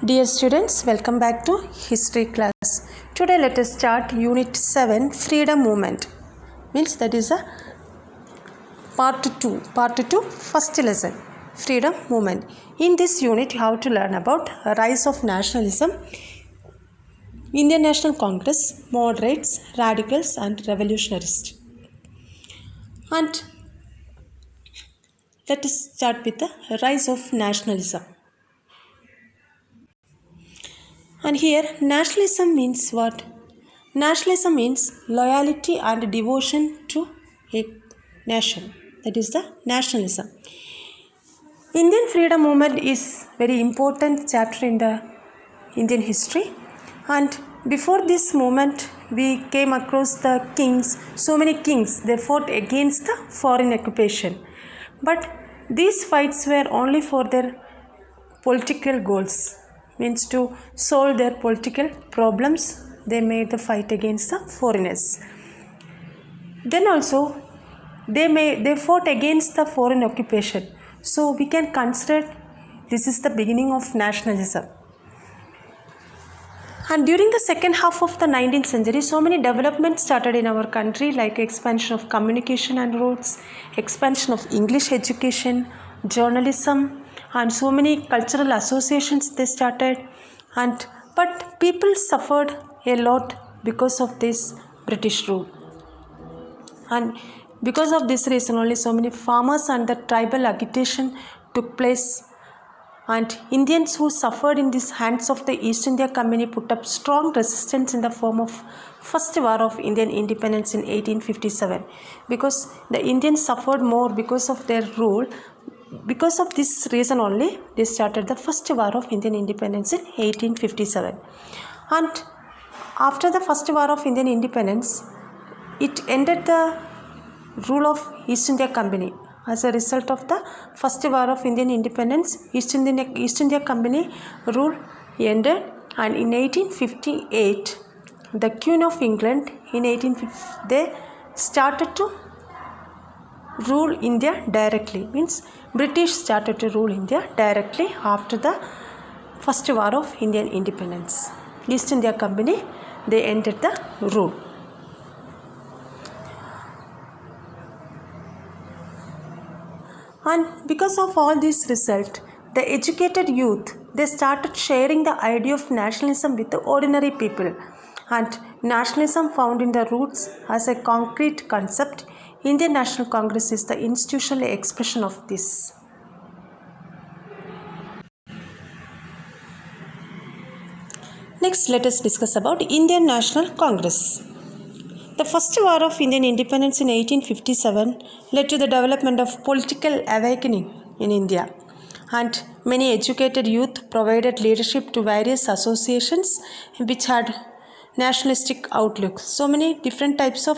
Dear students, welcome back to History class. Today let us start Unit 7 Freedom Movement. Means that is a Part 2, first lesson, Freedom Movement. In this unit you have to learn about rise of nationalism, Indian National Congress, moderates, radicals and revolutionists. And let us start with the rise of nationalism. And here nationalism means what? Nationalism means loyalty and devotion to a nation. That is the nationalism. Indian freedom movement is very important chapter in the Indian history. And before this movement, we came across the kings. So many kings, they fought against the foreign occupation. But these fights were only for their political goals, means to solve their political problems. They made the fight against the foreigners. Then also they fought against the foreign occupation. So we can consider this is the beginning of nationalism. And during the second half of the 19th century, so many developments started in our country, like expansion of communication and roads, expansion of English education, journalism, and so many cultural associations they started. But people suffered a lot because of this British rule. And because of this reason only so many farmers and the tribal agitation took place. And Indians who suffered in the hands of the East India Company put up strong resistance in the form of First War of Indian Independence in 1857. Because the Indians suffered more because of their rule. Because of this reason only, they started the First War of Indian Independence in 1857. And after the First War of Indian Independence, it ended the rule of East India Company. As a result of the First War of Indian Independence, East India Company rule ended, and in 1858, the Queen of England they started to rule India directly. Means British started to rule India directly after the First War of Indian Independence. East India Company, they ended the rule. And because of all this result, the educated youth, they started sharing the idea of nationalism with the ordinary people. And nationalism found in the roots as a concrete concept. Indian National Congress is the institutional expression of this. Next, let us discuss about Indian National Congress. The First War of Indian Independence in 1857 led to the development of political awakening in India, and many educated youth provided leadership to various associations which had nationalistic outlooks. So many different types of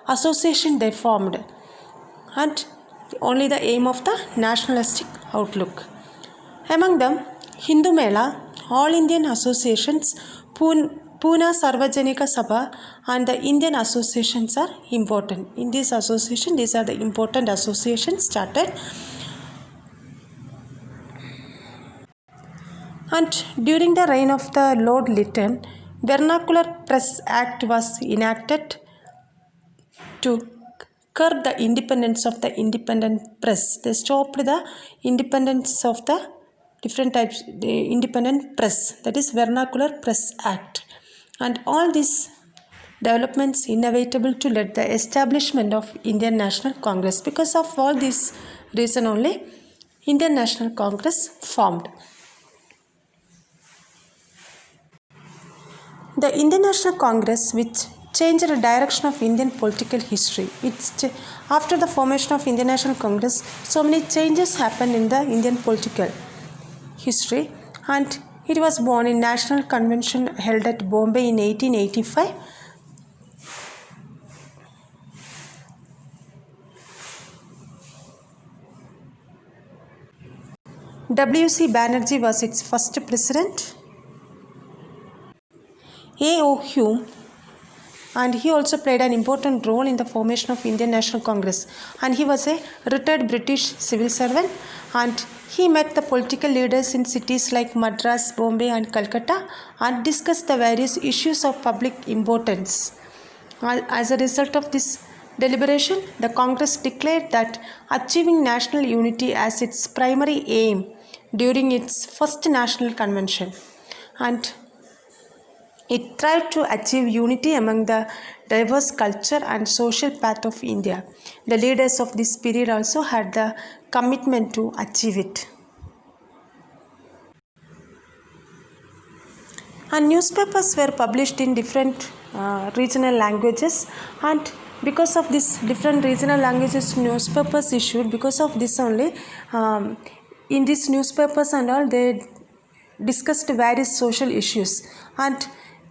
association they formed, and only the aim of the nationalistic outlook. Among them, Hindu Mela, All Indian Associations, Pune Sarvajanika Sabha and the Indian associations are important. In this association, these are the important associations started. And during the reign of the Lord Lytton, Vernacular Press Act was enacted to curb the independence of the independent press. They stopped the independence of the different types, the independent press, that is Vernacular Press Act. And all these developments inevitable to lead the establishment of Indian National Congress. Because of all this reason only, Indian National Congress formed. The Indian National Congress, which changed the direction of Indian political history. After the formation of Indian National Congress, so many changes happened in the Indian political history, and it was born in National Convention held at Bombay in 1885. W.C. Banerjee was its first president. A.O. Hume and he also played an important role in the formation of Indian National Congress, and he was a retired British civil servant, and he met the political leaders in cities like Madras, Bombay and Calcutta and discussed the various issues of public importance. As a result of this deliberation, the Congress declared that achieving national unity as its primary aim during its first national convention, and it tried to achieve unity among the diverse culture and social path of India. The leaders of this period also had the commitment to achieve it. And newspapers were published in different regional languages, and because of this different regional languages newspapers issued, because of this only in these newspapers and all they discussed various social issues, and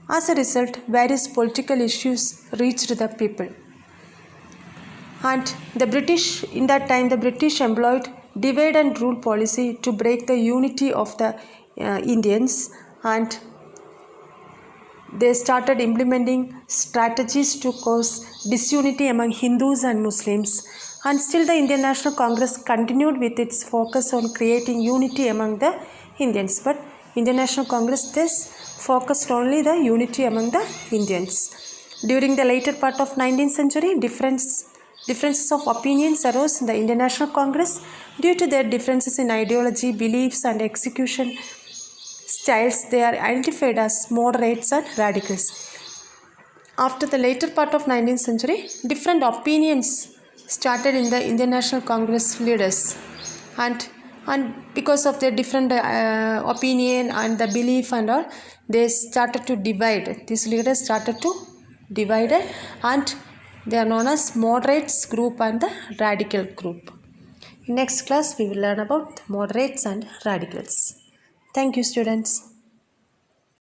as a result various political issues reached the people. And the British, in that time the British employed divide and rule policy to break the unity of the Indians, and they started implementing strategies to cause disunity among Hindus and Muslims, and still the Indian National Congress continued with its focus on creating unity among the Indians. But Indian National Congress this focused only the unity among the Indians. During the later part of 19th century, differences of opinions arose in the Indian National Congress due to their differences in ideology, beliefs and execution styles. They are identified as moderates and radicals. After the later part of 19th century, different opinions started in the Indian National Congress leaders, and because of their different opinion and the belief and all, they started to divide. These leaders started to divide, and they are known as moderates group and the radical group. In next class we will learn about moderates and radicals. Thank you, students.